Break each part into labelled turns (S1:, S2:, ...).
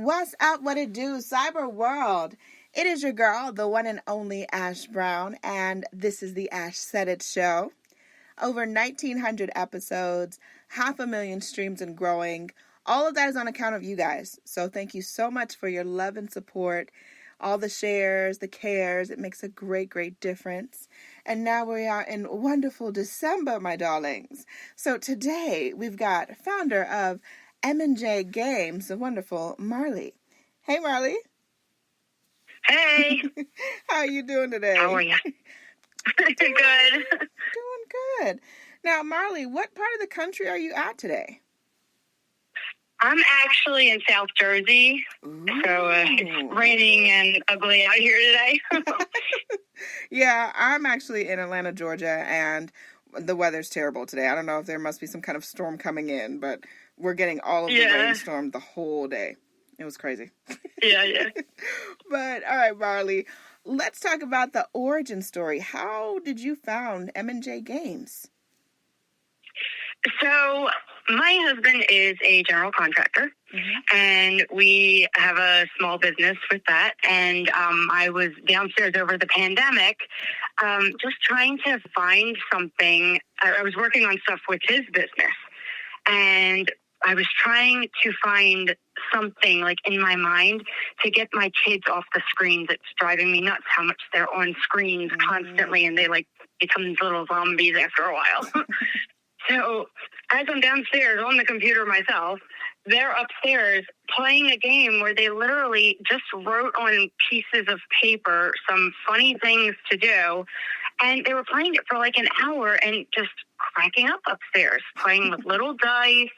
S1: What's up, what it do, cyber world? It is your girl, the one and only Ash Brown, and this is the Ash Said It Show. Over 1,900 episodes, 500,000 streams and growing. All of that is on account of you guys. So thank you so much for your love and support. All the shares, the cares, it makes a great, great difference. And now we are in wonderful December, my darlings. So today we've got founder of M&J Games, the wonderful Marley. Hey, Marley.
S2: Hey.
S1: How are you doing today?
S2: How are you? Good.
S1: Doing good. Now, Marley, what part of the country are you at today?
S2: I'm actually in South Jersey, so it's raining and ugly out here today.
S1: Yeah, I'm actually in Atlanta, Georgia, and the weather's terrible today. I don't know if there must be some kind of storm coming in, but we're getting all of the rainstorm the whole day. It was crazy.
S2: Yeah.
S1: But, all right, Marley, let's talk about the origin story. How did you found M&J Games?
S2: So my husband is a general contractor, and we have a small business with that. And I was downstairs over the pandemic just trying to find something. I was working on stuff with his business, and I was trying to find something like in my mind to get my kids off the screens. It's driving me nuts how much they're on screens constantly, and they like become these little zombies after a while. So as I'm downstairs on the computer myself, they're upstairs playing a game where they literally just wrote on pieces of paper some funny things to do. And they were playing it for like an hour and just cracking up upstairs, playing with little dice.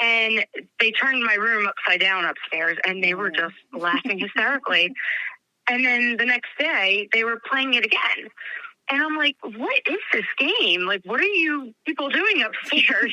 S2: And they turned my room upside down upstairs, and they were just laughing hysterically. And then the next day, they were playing it again. And I'm like, what is this game? Like, what are you people doing upstairs?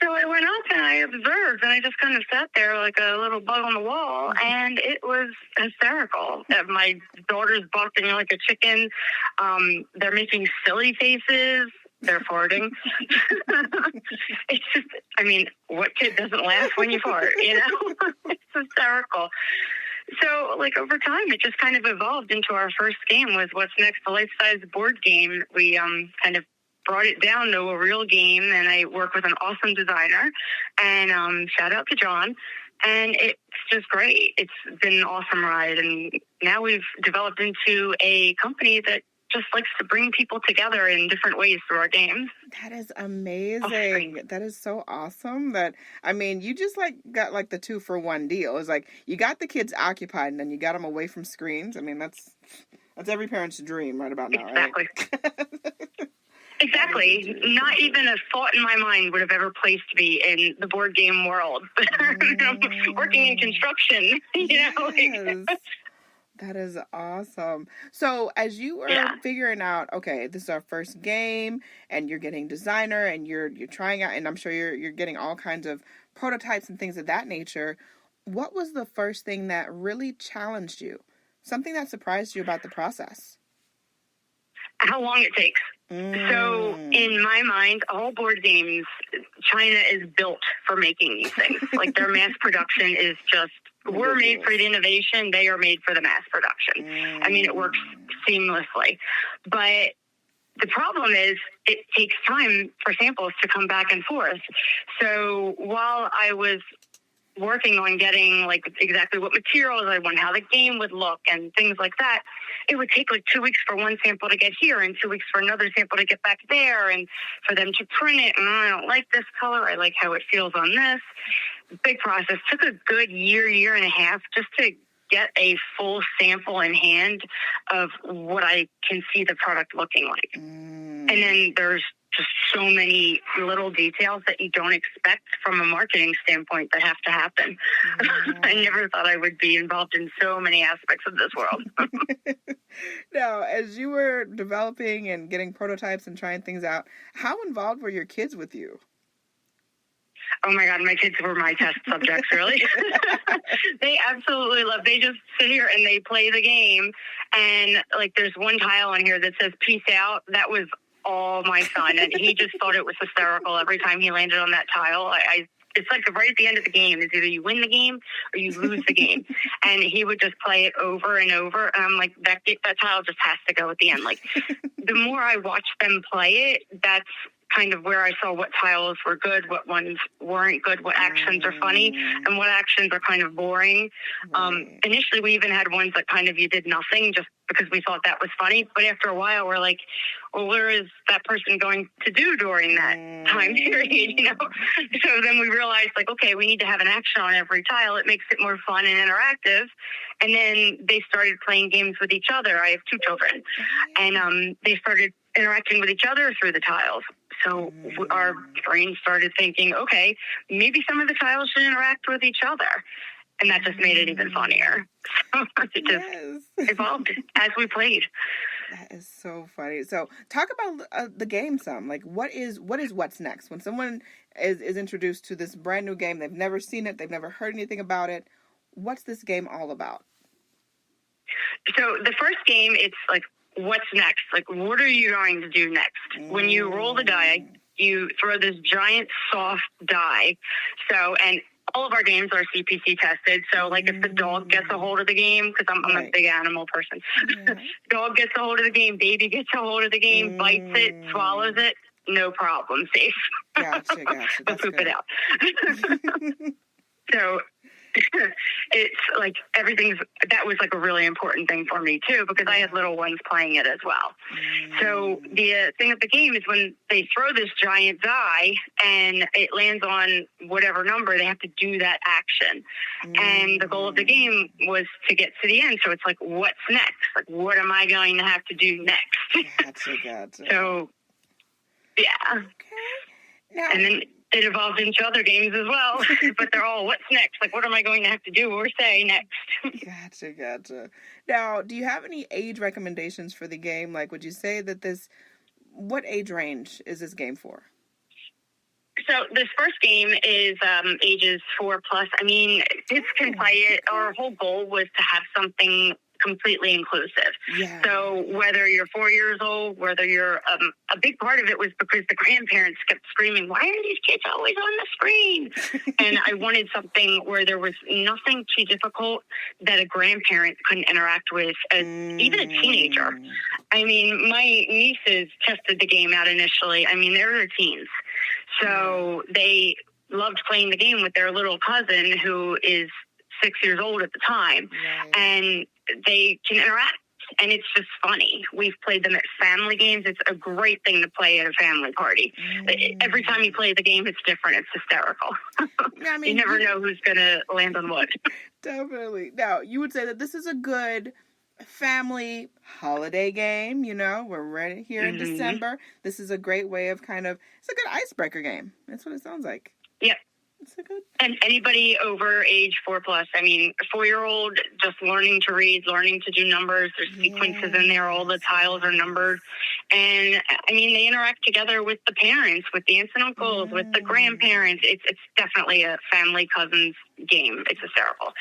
S2: So I went up and I observed, and I just kind of sat there like a little bug on the wall, and it was hysterical. My daughter's barking like a chicken. They're making silly faces. They're farting. It's just, I mean, what kid doesn't laugh when you fart, you know? It's hysterical. So, like, over time, it just kind of evolved into our first game was What's Next, the life-size board game. We kind of brought it down to a real game, and I work with an awesome designer. And shout out to John. And it's just great. It's been an awesome ride. And now we've developed into a company that just likes to bring people together in different ways through our games.
S1: That is amazing. That is so awesome. That, I mean, you just like got like the 2-for-1 deal. It's like you got the kids occupied and then you got them away from screens. I mean, that's every parent's dream right about now,
S2: exactly.
S1: Right?
S2: Exactly. Not even a thought in my mind would have ever placed me in the board game world. Working in construction, you know. Like,
S1: that is awesome. So as you were figuring out, okay, this is our first game, and you're getting designer, and you're trying out, and I'm sure you're getting all kinds of prototypes and things of that nature. What was the first thing that really challenged you? Something that surprised you about the process?
S2: How long it takes. So in my mind, all board games, China is built for making these things. Like their mass production is just, we're made for the innovation. They are made for the mass production. I mean, it works seamlessly. But the problem is it takes time for samples to come back and forth. So while I was working on getting like exactly what materials I want, how the game would look and things like that, it would take like 2 weeks for one sample to get here and 2 weeks for another sample to get back there and for them to print it. And I don't like this color. I like how it feels on this. Big process. Took a good year and a half just to get a full sample in hand of what I can see the product looking like. And then there's just so many little details that you don't expect from a marketing standpoint that have to happen. I never thought I would be involved in so many aspects of this world.
S1: Now, as you were developing and getting prototypes and trying things out, how involved were your kids with you?
S2: Oh my God, my kids were my test subjects, really. They absolutely love, they just sit here and they play the game. And like, there's one tile on here that says peace out. That was all my son. And he just thought it was hysterical every time he landed on that tile. I it's like right at the end of the game. It's either you win the game or you lose the game. And he would just play it over and over. And I'm like, that tile just has to go at the end. Like, the more I watched them play it, that's kind of where I saw what tiles were good, what ones weren't good, what actions are funny, and what actions are kind of boring.
S1: Right.
S2: Initially, we even had ones that kind of you did nothing just because we thought that was funny. But after a while, we're like, well, where is that person going to do during that time period, you know? So then we realized, like, okay, we need to have an action on every tile. It makes it more fun and interactive. And then they started playing games with each other. I have 2 children. And they started interacting with each other through the tiles. So our brain started thinking, okay, maybe some of the tiles should interact with each other. And that just made it even funnier. So it just evolved as we played.
S1: That is so funny. So talk about the game some. Like, what is what's next? When someone is introduced to this brand new game, they've never seen it, they've never heard anything about it, what's this game all about?
S2: So the first game, it's like, what's next? Like, what are you going to do next? When you roll the die, you throw this giant soft die. So, and all of our games are CPC tested. So, like, if the dog gets a hold of the game, because I'm a big animal person, dog gets a hold of the game, baby gets a hold of the game, bites it, swallows it, no problem, safe.
S1: Gotcha.
S2: They'll poop it out. So it's like that was like a really important thing for me too, because I had little ones playing it as well. So the thing of the game is when they throw this giant die and it lands on whatever number, they have to do that action. And the goal of the game was to get to the end. So it's like, what's next? Like, what am I going to have to do next?
S1: Gotcha.
S2: So, yeah.
S1: Okay. Now,
S2: and then it evolved into other games as well, but they're all, what's next? Like, what am I going to have to do or say next?
S1: Gotcha. Now, do you have any age recommendations for the game? Like, would you say that what age range is this game for?
S2: So this first game is ages 4+. I mean, kids can play it. Our whole goal was to have something completely inclusive.
S1: Yeah.
S2: So whether you're 4 years old, whether you're a big part of it was because the grandparents kept screaming, why are these kids always on the screen? And I wanted something where there was nothing too difficult that a grandparent couldn't interact with as even a teenager. I mean, my nieces tested the game out initially. I mean, they were teens. So they loved playing the game with their little cousin who is 6 years old at the time. And they can interact, and it's just funny. We've played them at family games. It's a great thing to play at a family party. Every time you play the game, it's different. It's hysterical. I mean, you never know who's going to land on what.
S1: Definitely. Now, you would say that this is a good family holiday game. You know, we're right here in December. This is a great way of it's a good icebreaker game. That's what it sounds like.
S2: Yep. And anybody over age 4+, I mean, a 4-year-old just learning to read, learning to do numbers. There's sequences in there. All the tiles are numbered. And, I mean, they interact together with the parents, with the aunts and uncles, with the grandparents. It's definitely a family cousins game. It's hysterical.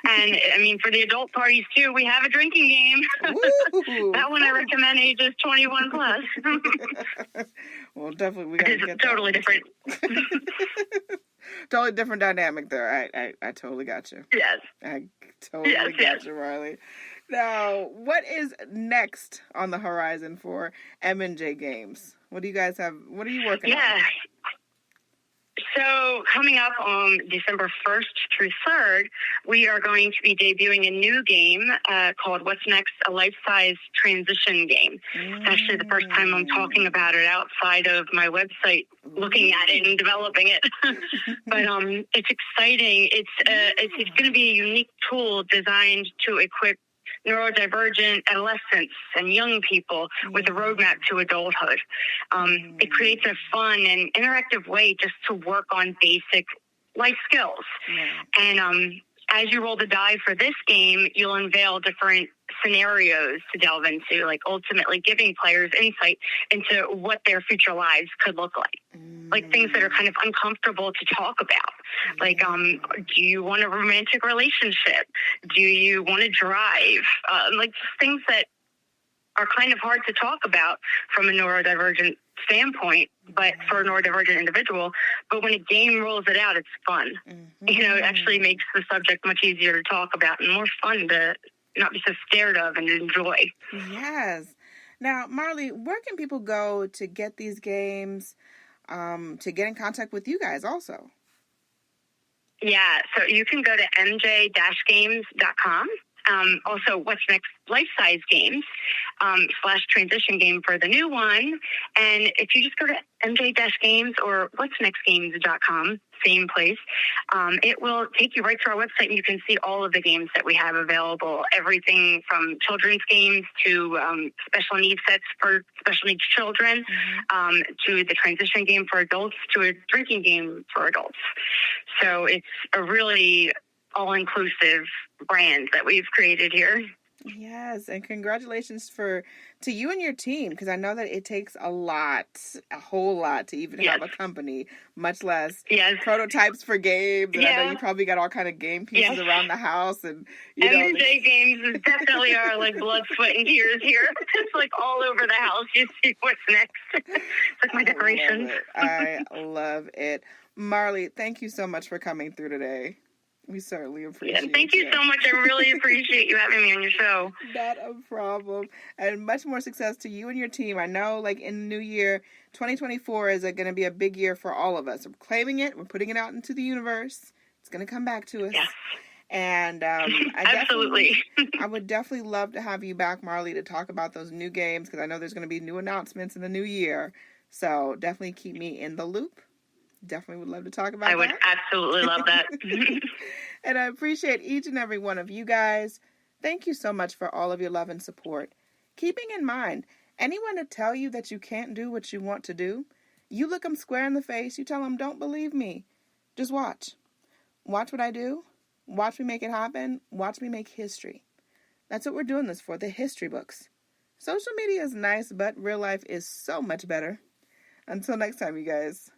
S2: And, I mean, for the adult parties, too, we have a drinking game. That one I recommend ages 21+.
S1: Well, definitely, we got to get that.
S2: Totally different.
S1: Totally different dynamic there. I totally got you.
S2: Yes.
S1: I totally got you, Riley. Now, what is next on the horizon for M&J Games? What do you guys have? What are you working on?
S2: So coming up on December 1st through 3rd, we are going to be debuting a new game called What's Next, a life-size transition game. It's actually the first time I'm talking about it outside of my website, looking at it and developing it. But it's exciting. It's going to be a unique tool designed to equip neurodivergent adolescents and young people with a roadmap to adulthood. It creates a fun and interactive way just to work on basic life skills. And as you roll the die for this game, you'll unveil different scenarios to delve into, like ultimately giving players insight into what their future lives could look like. Like things that are kind of uncomfortable to talk about. Like, do you want a romantic relationship? Do you want to drive? Like things that are kind of hard to talk about from a neurodivergent standpoint, but for a neurodivergent individual. But when a game rolls it out, it's fun.
S1: Mm-hmm.
S2: It actually makes the subject much easier to talk about and more fun to not be so scared of and enjoy.
S1: Yes. Now, Marley, where can people go to get these games, to get in contact with you guys also?
S2: Yeah, so you can go to mj-games.com. Also, What's Next Life Size Games / transition game for the new one. And if you just go to mj-games or what'snextgames.com, same place, it will take you right to our website and you can see all of the games that we have available. Everything from children's games to special needs sets for special needs children, to the transition game for adults, to a drinking game for adults. So it's a really all-inclusive brand that we've created here.
S1: Yes, and congratulations to you and your team, because I know that it takes a whole lot to even have a company, much less prototypes for games. And I know you probably got all kind of game pieces around the house, and
S2: M&J Games is definitely our blood, sweat, and tears here. It's all over the house. You see what's next. It's like my decorations.
S1: I love it. Marley, thank you so much for coming through today. We certainly appreciate it.
S2: Thank you so much. I really appreciate you having me on your show.
S1: Not a problem. And much more success to you and your team. I know, in the new year, 2024 is going to be a big year for all of us. We're claiming it. We're putting it out into the universe. It's going to come back to us.
S2: Yes.
S1: And
S2: Absolutely.
S1: I would definitely love to have you back, Marley, to talk about those new games, because I know there's going to be new announcements in the new year. So definitely keep me in the loop. Definitely would love to talk about that.
S2: I would absolutely love that.
S1: And I appreciate each and every one of you guys. Thank you so much for all of your love and support. Keeping in mind, anyone to tell you that you can't do what you want to do, you look them square in the face, you tell them, don't believe me. Just watch. Watch what I do. Watch me make it happen. Watch me make history. That's what we're doing this for, the history books. Social media is nice, but real life is so much better. Until next time, you guys.